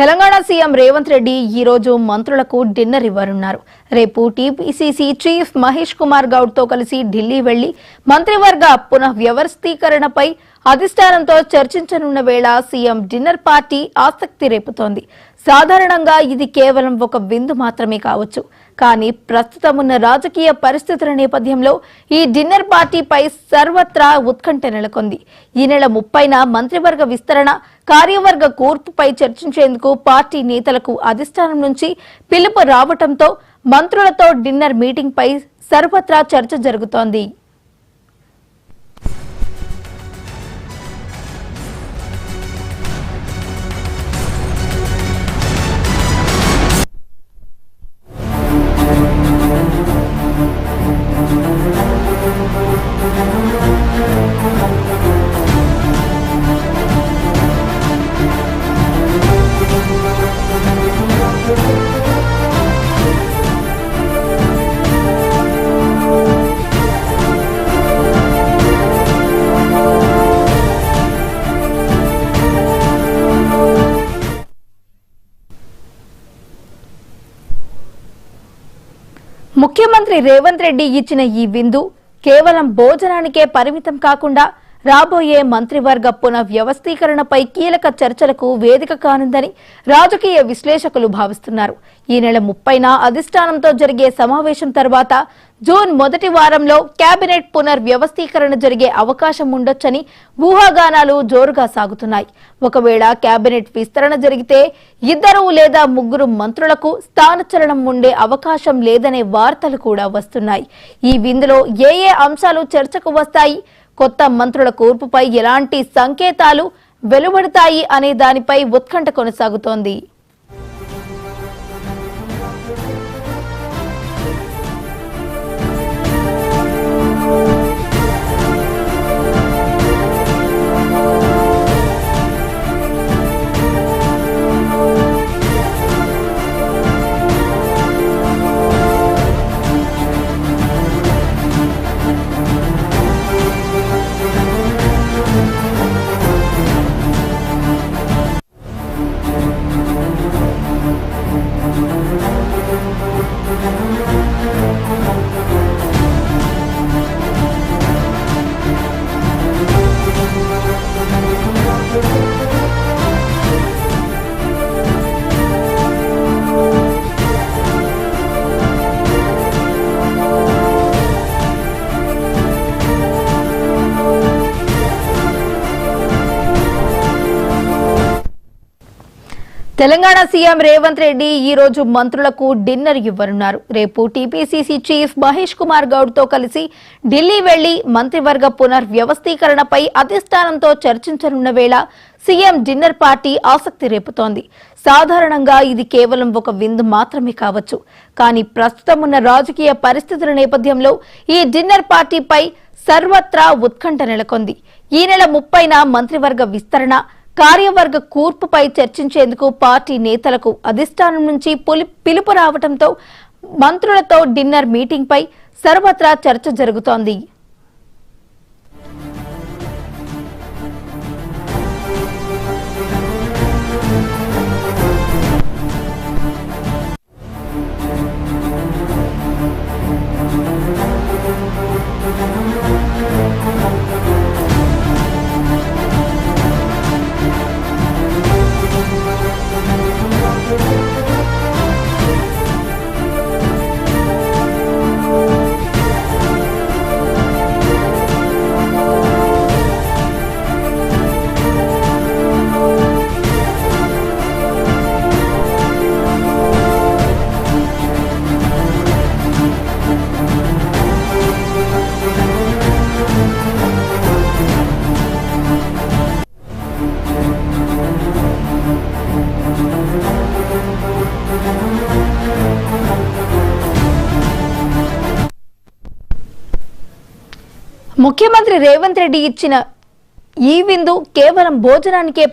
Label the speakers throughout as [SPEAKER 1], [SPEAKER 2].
[SPEAKER 1] Telangana CM Revanth Reddy ఈ రోజు మంత్రులకు డిన్నర్ ఇవ్వనున్నారు. రేపు టీపీసీసీ చీఫ్ మహేష్ కుమార్ గౌడ్ తో కలిసి ఢిల్లీ వెళ్లి మంత్రివర్గ పునఃవ్యవస్థీకరణపై అధిష్టానంతో చర్చించనున్న వేళ సీఎం డిన్నర్ పార్టీ ఆసక్తి రేపుతోంది. సాధారణంగా ఇది కేవలం ఒక విందు మాత్రమే కావచ్చు. కానీ ప్రస్తుతం ఉన్న రాజకీయ పరిస్థితుల నేపథ్యంలో ఈ డిన్నర్ పార్టీపై సర్వత్రా ఉత్కంఠ నెలకొంది. ఈ నెల 30న మంత్రివర్గ విస్తరణ, కార్యవర్గ కూర్పుపై చర్చించేందుకు పార్టీ నేతలకు అధిష్టానం నుంచి పిలుపు రావడంతో మంత్రులతో డిన్నర్ మీటింగ్ పై సర్వత్రా చర్చ జరుగుతోంది. ముఖ్యమంత్రి రేవంత్ రెడ్డి ఇచ్చిన ఈ విందు కేవలం భోజనానికే పరిమితం కాకుండా రాబోయే మంత్రివర్గ పునఃవ్యవస్థీకరణపై కీలక చర్చలకు వేదిక కానుందని రాజకీయ విశ్లేషకులు భావిస్తున్నారు. ఈ నెల 30న అధిష్టానంతో జరిగే సమావేశం తర్వాత జూన్ మొదటి వారంలో కేబినెట్ పునర్వ్యవస్థీకరణ జరిగే అవకాశం ఉండొచ్చని ఊహాగానాలు జోరుగా సాగుతున్నాయి. ఒకవేళ కేబినెట్ విస్తరణ జరిగితే 2 లేదా 3 మంత్రులకు స్థానచలనం ఉండే అవకాశం లేదనే వార్తలు కూడా వస్తున్నాయి. ఈ విందులో ఏ అంశాలు చర్చకు వస్తాయి, కొత్త మంత్రుల కూర్పుపై ఎలాంటి సంకేతాలు వెలువడతాయి అనే దానిపై ఉత్కంఠ కొనసాగుతోంది. తెలంగాణ సీఎం రేవంత్ రెడ్డి ఈ రోజు మంత్రులకు డిన్నర్ ఇవ్వనున్నారు. రేపు టీపీసీసీ చీఫ్ మహేష్ కుమార్ గౌడ్ తో కలిసి ఢిల్లీ వెళ్లి మంత్రివర్గ పునర్వ్యవస్థీకరణపై అధిష్టానంతో చర్చించనున్న వేళ సీఎం డిన్నర్ పార్టీ ఆసక్తి రేపుతోంది. సాధారణంగా ఇది కేవలం ఒక విందు మాత్రమే కావచ్చు. కానీ ప్రస్తుతం ఉన్న రాజకీయ పరిస్థితుల నేపథ్యంలో ఈ డిన్నర్ పార్టీపై సర్వత్రా ఉత్కంఠ నెలకొంది. ఈ నెల 30న మంత్రివర్గ విస్తరణ, కార్యవర్గ కూర్పుపై చర్చించేందుకు పార్టీ నేతలకు అధిష్టానం నుంచి పిలుపు రావడంతో మంత్రులతో డిన్నర్ మీటింగ్ పై సర్వత్రా చర్చ జరుగుతోంది. ముఖ్యమంత్రి రేవంత్ రెడ్డి ఇచ్చిన ఈ విందు కేవలం భోజనానికే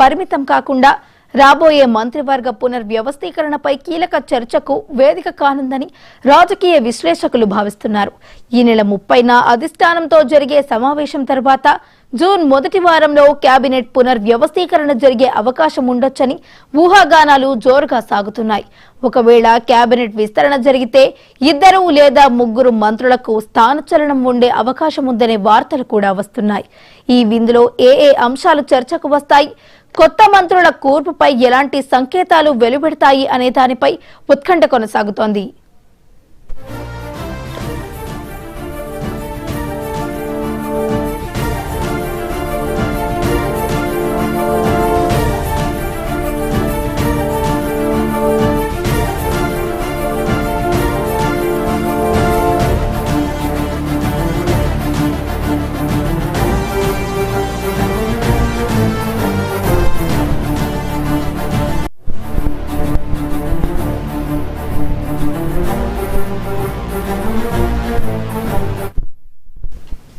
[SPEAKER 1] పరిమితం కాకుండా రాబోయే మంత్రివర్గ పునర్వ్యవస్థీకరణపై కీలక చర్చకు వేదిక కానుందని రాజకీయ విశ్లేషకులు భావిస్తున్నారు. ఈ నెల 30న అధిష్టానంతో జరిగే సమావేశం తర్వాత జూన్ మొదటి వారంలో కేబినెట్ పునర్వ్యవస్థీకరణ జరిగే అవకాశం ఉండొచ్చని ఊహాగానాలు జోరుగా సాగుతున్నాయి. ఒకవేళ కేబినెట్ విస్తరణ జరిగితే 2 లేదా 3 మంత్రులకు స్థానచలనం ఉండే అవకాశం ఉందనే వార్తలు కూడా వస్తున్నాయి. ఈ విందులో ఏ అంశాలు చర్చకు వస్తాయి, కొత్త మంత్రుల కూర్పుపై ఎలాంటి సంకేతాలు వెలువడతాయి అనే దానిపై ఉత్కంఠ కొనసాగుతోంది.